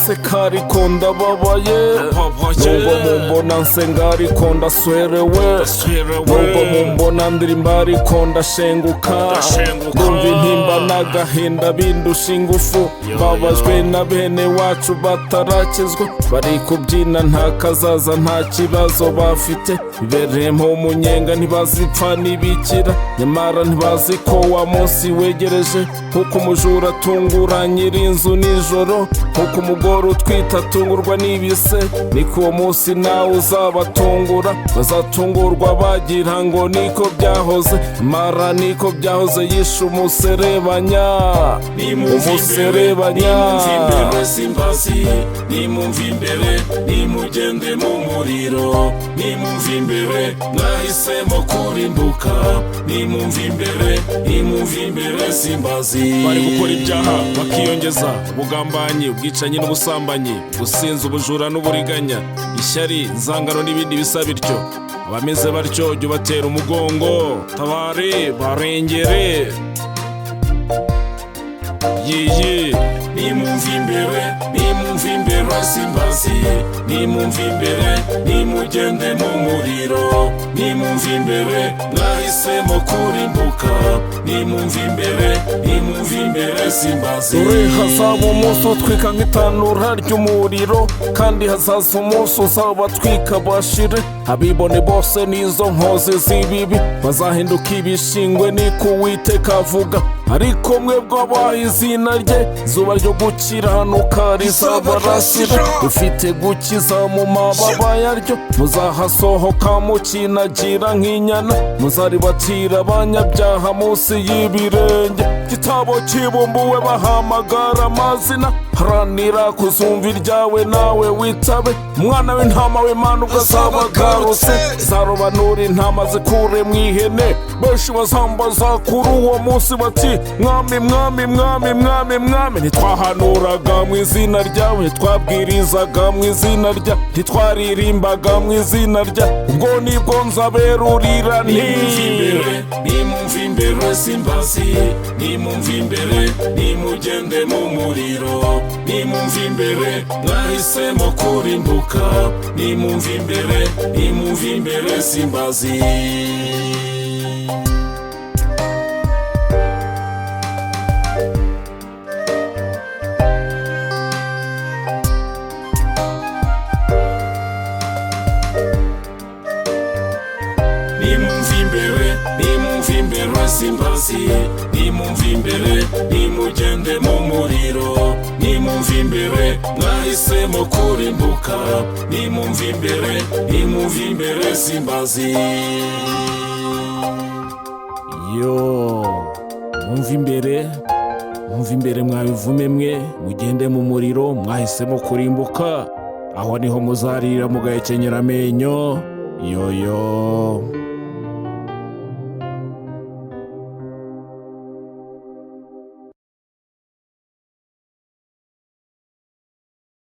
ndaseka ariko ndababaye, nubwo mumbona nsenga ariko ndaswerewe, nubwo mumbona ndirimba ariko ndashenguka, ndumva intimba n'agahinda bindusha ingufu, babajwe na bene wacu batarakizwa, bari kubyina nta kazaza nta kibazo bafite, bibereyemo umunyenga ntibazipfa n'ibikira, nyamara ntibazi ko wa munsi wegereje, nkuko umujura atungura nyir'inzu nijoro, nkuko umugore utwite atungurwa n'ibise, niko uwo munsi nawe uzabatungura, bazatungurwa bagira ngo niko byahoze, mara niko byahoze yishe umuserebanya, umuserebanya. Nimumva imbere simbazi, nimumva imbere nimugende mu muriro, nimumva imbere mwahisemo kurimbuka, nimumva imbere simbazi. Bari gukora ibyaha bakiyongeza, ubugambanyi, ubwicanyi n'ubusambanyi, gusinza, ubujura n'uburiganya, ishyari, inzangano n'ibindi bisa bityo, abameze batyo jya ubatera umugongo, tabare barengere. Yiyi nimumva imbere simbazi, nimumva imbere nimugende mu muriro, nimumva imbere mwahisemo kurimbuka, nimumva imbere simbazi. dore hazaba umunsi utwika nk'itanura ry'umuriro, kandi hazaza umunsi uzabatwika bashire, abibone bose n'izo nkozi z'ibibi bazahinduka ibishingwe, niko Uwiteka avuga, ariko mwebwe abaha izina rye, izuba ryo gukiranuka rizabarasira, ufite gukiza mu mababa yaryo, muzahasohoka mukinagira nk'inyana, muzaribatira abanyabyaha munsi y'ibirenge, igitabo kibumbuwe bahamagara amazina, haranira kuzumva iryawe nawe witabe, umwana w'intama w'Imana ubwo azaba agarutse, zarobanura intama zikure mu ihene, benshi bazambaza kuri uwo munsi bati, mwami mwami mwami mwami mwami, ntitwahanuraga mu izina ryawe, ntitwabwirizaga mu izina rya, ntitwaririmbaga mu izina rya, ubwo nibwo nzaberurira nti nimumva imbere simbazi, nimumva imbere nimugende mu muriro, nimumva imbere mwahisemo kurimbuka, nimumva imbere simbazi. nimumva imbere simbazi, nimumva imbere nimugende mu muriro, nimumva imbere mwahisemo kurimbuka, nimumva imbere simbazi. yo mwumva imbere mwabivume mwe, mugende mu muriro mwahisemo kurimbuka, aho niho muzarira mugahekenyera amenyo. Yo